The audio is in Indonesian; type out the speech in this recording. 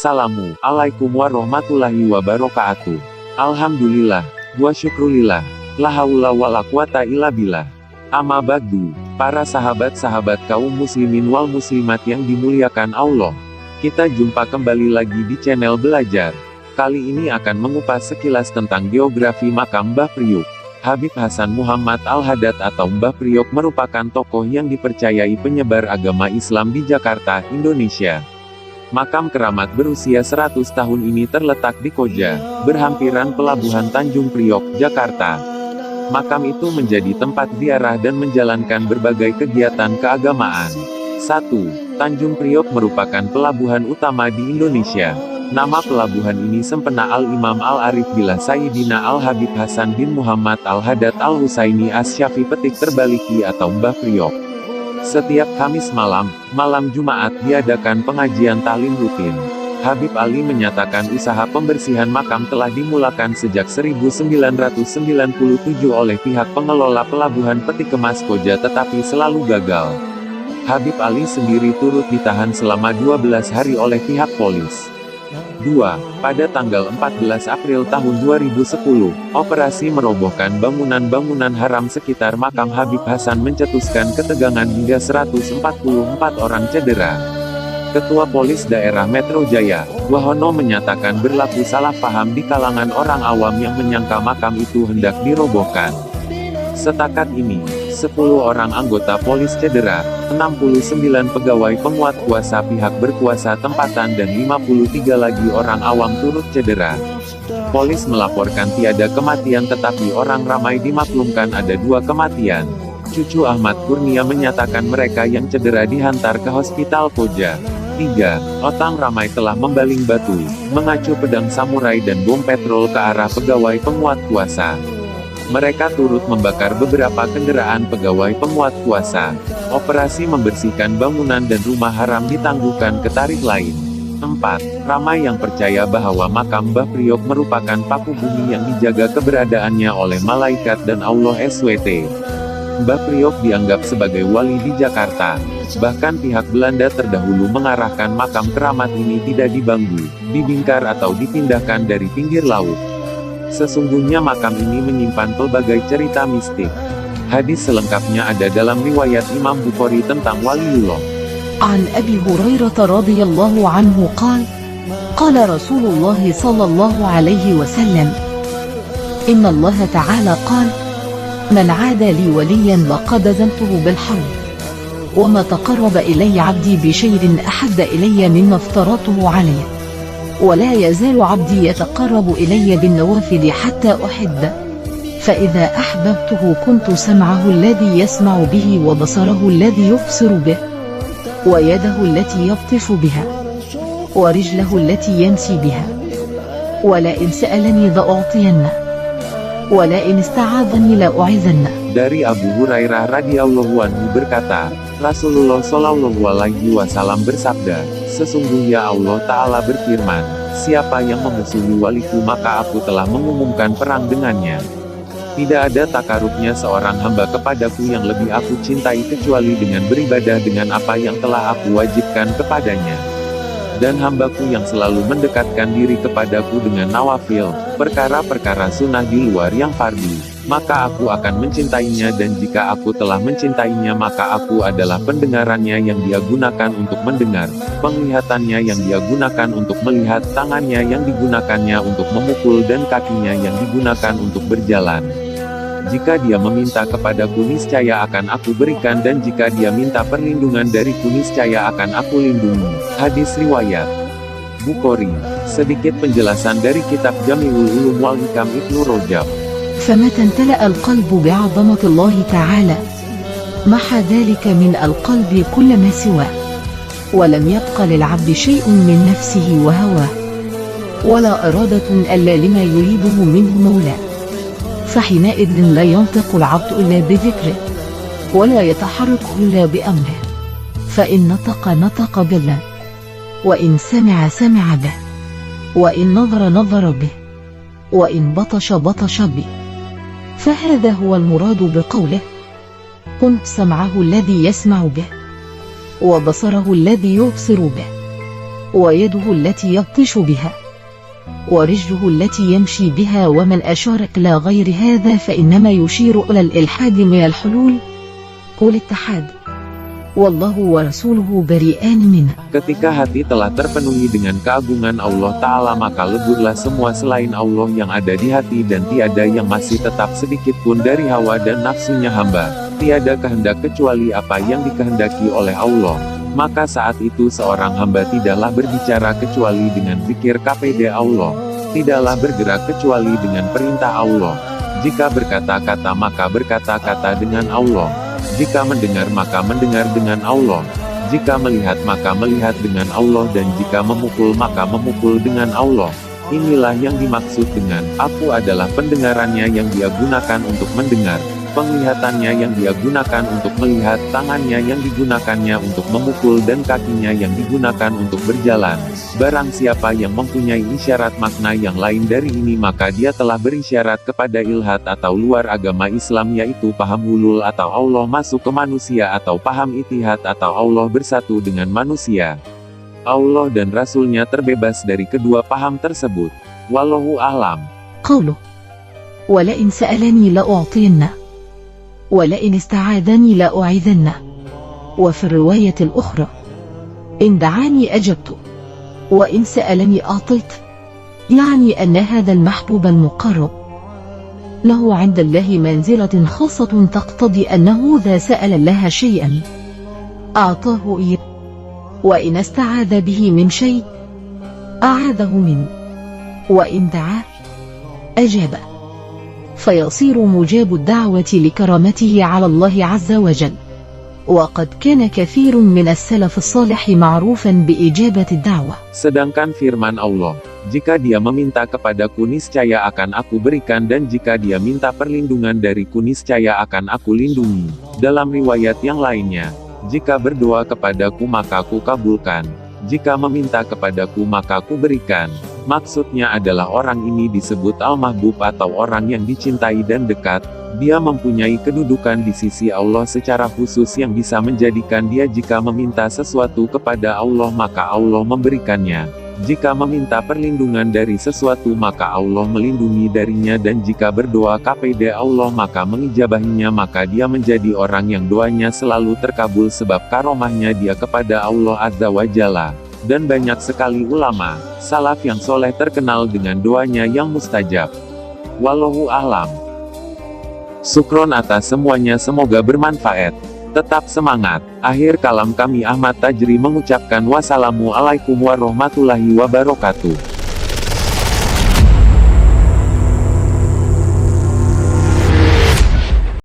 Assalamualaikum warahmatullahi wabarakatuh. Alhamdulillah, wa syukrulillah, la haula wala quwata illa billah. Amma ba'du, para sahabat-sahabat kaum muslimin wal muslimat yang dimuliakan Allah. Kita jumpa kembali lagi di channel Belajar. Kali ini akan mengupas sekilas tentang biografi makam Mbah Priok. Habib Hasan Muhammad Al-Haddad atau Mbah Priok merupakan tokoh yang dipercayai penyebar agama Islam di Jakarta, Indonesia. Makam keramat berusia 100 tahun ini terletak di Koja, berhampiran Pelabuhan Tanjung Priok, Jakarta. Makam itu menjadi tempat ziarah dan menjalankan berbagai kegiatan keagamaan. 1. Tanjung Priok merupakan pelabuhan utama di Indonesia. Nama pelabuhan ini sempena Al-Imam Al-Arif Billah Sayyidina Al-Habib Hasan bin Muhammad Al-Haddad Al-Husaini As-Syafi Petik Terbaliki atau Mbah Priok. Setiap Kamis malam, malam Jumat diadakan pengajian taklim rutin. Habib Ali menyatakan usaha pembersihan makam telah dimulakan sejak 1997 oleh pihak pengelola pelabuhan Peti Kemas Koja tetapi selalu gagal. Habib Ali sendiri turut ditahan selama 12 hari oleh pihak polis. 2. Pada tanggal 14 April tahun 2010, operasi merobohkan bangunan-bangunan haram sekitar makam Habib Hasan mencetuskan ketegangan hingga 144 orang cedera. Ketua Polis Daerah Metro Jaya, Wahono menyatakan berlaku salah paham di kalangan orang awam yang menyangka makam itu hendak dirobohkan. Setakat ini, 10 orang anggota polis cedera, 69 pegawai penguat kuasa pihak berkuasa tempatan dan 53 lagi orang awam turut cedera. Polis melaporkan tiada kematian tetapi orang ramai dimaklumkan ada 2 kematian. Cucu Ahmad Kurnia menyatakan mereka yang cedera dihantar ke Hospital Koja. 3. Otang ramai telah membaling batu, mengacu pedang samurai dan bom petrol ke arah pegawai penguat kuasa. Mereka turut membakar beberapa kendaraan pegawai penguat kuasa. Operasi membersihkan bangunan dan rumah haram ditangguhkan ke tarik lain. 4. Ramai yang percaya bahwa makam Mbah Priok merupakan paku bumi yang dijaga keberadaannya oleh malaikat dan Allah SWT. Mbah Priok dianggap sebagai wali di Jakarta. Bahkan pihak Belanda terdahulu mengarahkan makam keramat ini tidak di Banggu, di Bingkar atau dipindahkan dari pinggir laut. Sesungguhnya makam ini menyimpan pelbagai cerita mistik. Hadis selengkapnya ada dalam riwayat Imam Bukhari tentang waliullah. An Abi Hurairah radhiyallahu anhu qala Rasulullah sallallahu alaihi wasallam, Inna Allah ta'ala qala, Man 'ada li waliyan laqad azantuhu bil harb, wa ma taqarraba ilayya 'abdi bi shay'in ahabba ilayya mimma aftaratuhu alayhi. ولا يزال عبدي يتقرب إلي بالنوافل حتى أحبه فإذا أحببته كنت سمعه الذي يسمع به وبصره الذي يبصر به ويده التي يبطش بها ورجله التي يمشي بها ولئن سألني لأعطينه ولئن استعاذني لأعيذنه. Dari Abu Hurairah radhiyallahu anhu berkata, Rasulullah shallallahu alaihi wasallam bersabda, sesungguhnya Allah Ta'ala berfirman, siapa yang memusuhi waliku maka aku telah mengumumkan perang dengannya. Tidak ada takarubnya seorang hamba kepadaku yang lebih aku cintai kecuali dengan beribadah dengan apa yang telah aku wajibkan kepadanya. Dan hambaku yang selalu mendekatkan diri kepadaku dengan nawafil, perkara-perkara sunnah di luar yang fardu, maka aku akan mencintainya dan jika aku telah mencintainya maka aku adalah pendengarannya yang dia gunakan untuk mendengar, penglihatannya yang dia gunakan untuk melihat, tangannya yang digunakannya untuk memukul dan kakinya yang digunakan untuk berjalan. Jika dia meminta kepadaku niscaya akan aku berikan dan jika dia minta perlindungan dariku niscaya akan aku lindungi. Hadis riwayat Bukhari. Sedikit penjelasan dari kitab Jami'ul Ulum wal Hikam Ibnu Rajab. فمتى امتلأ القلب بعظمة الله تعالى محى ذلك من القلب كل ما سواه ولم يبق للعبد شيء من نفسه وهواه ولا إرادة إلا لما يريده منه مولاه فحينئذ لا ينطق العبد إلا بذكره ولا يتحرك إلا بأمره فإن نطق بالله وإن سمع به وإن نظر به وإن بطش به فهذا هو المراد بقوله كنت سمعه الذي يسمع به وبصره الذي يبصر به ويده التي يبطش بها، ورجله التي يمشي بها. ومن أشار إلى غير هذا فإنما يشير إلى الإلحاد من الحلول والاتحاد، والله ورسوله بريئان منه. Ketika hati telah terpenuhi dengan keagungan Allah Ta'ala, maka leburlah semua selain Allah yang ada di hati, dan tiada yang masih tetap sedikit pun dari hawa dan nafsunya hamba. Tiada kehendak kecuali apa yang dikehendaki oleh Allah. Maka saat itu seorang hamba tidaklah berbicara kecuali dengan zikir kepada Allah. Tidaklah bergerak kecuali dengan perintah Allah. Jika berkata-kata maka berkata-kata dengan Allah. Jika mendengar maka mendengar dengan Allah. Jika melihat maka melihat dengan Allah, dan jika memukul maka memukul dengan Allah. Inilah yang dimaksud dengan, aku adalah pendengarannya yang dia gunakan untuk mendengar, penglihatannya yang dia gunakan untuk melihat, tangannya yang digunakannya untuk memukul, dan kakinya yang digunakan untuk berjalan. Barang siapa yang mempunyai isyarat makna yang lain dari ini, maka dia telah berisyarat kepada ilhad atau luar agama Islam, yaitu paham hulul atau Allah masuk ke manusia, atau paham itihad atau Allah bersatu dengan manusia. Allah dan Rasulnya terbebas dari kedua paham tersebut. Wallahu a'lam. قوله ولئن سألني لأعطينه ولئن استعاذني لأعيذنه. وفي الرواية الأخرى إن دعاني أجبت وإن سألني أعطيت، يعني أن هذا المحبوب المقرب له عند الله منزلة خاصة تقتضي أنه إذا سأل الله شيئا أعطاه إياه، وإن استعاذ به من شيء أعاذه منه، وإن دعاه أجابه، فيصير مجاب الدعوة لكرامته على الله عز وجل. وقد كان كثير من السلف الصالح معروفا بإجابة الدعوة. Sedangkan firman Allah, jika dia meminta kepadaku niscaya akan aku berikan, dan jika dia minta perlindungan dariku niscaya akan aku lindungi. Dalam riwayat yang lainnya, jika berdoa kepadaku maka aku kabulkan, jika meminta kepadaku maka aku berikan. Maksudnya adalah orang ini disebut al-mahbub atau orang yang dicintai dan dekat. Dia mempunyai kedudukan di sisi Allah secara khusus yang bisa menjadikan dia jika meminta sesuatu kepada Allah maka Allah memberikannya. Jika meminta perlindungan dari sesuatu maka Allah melindungi darinya, dan jika berdoa kepada Allah maka mengijabahinya, maka dia menjadi orang yang doanya selalu terkabul sebab karomahnya dia kepada Allah Azza wa Jalla. Dan banyak sekali ulama salaf yang soleh terkenal dengan doanya yang mustajab. Wallahu a'lam. Sukron atas semuanya, semoga bermanfaat. Tetap semangat. Akhir kalam kami Ahmad Tajri mengucapkan wassalamualaikum warahmatullahi wabarakatuh.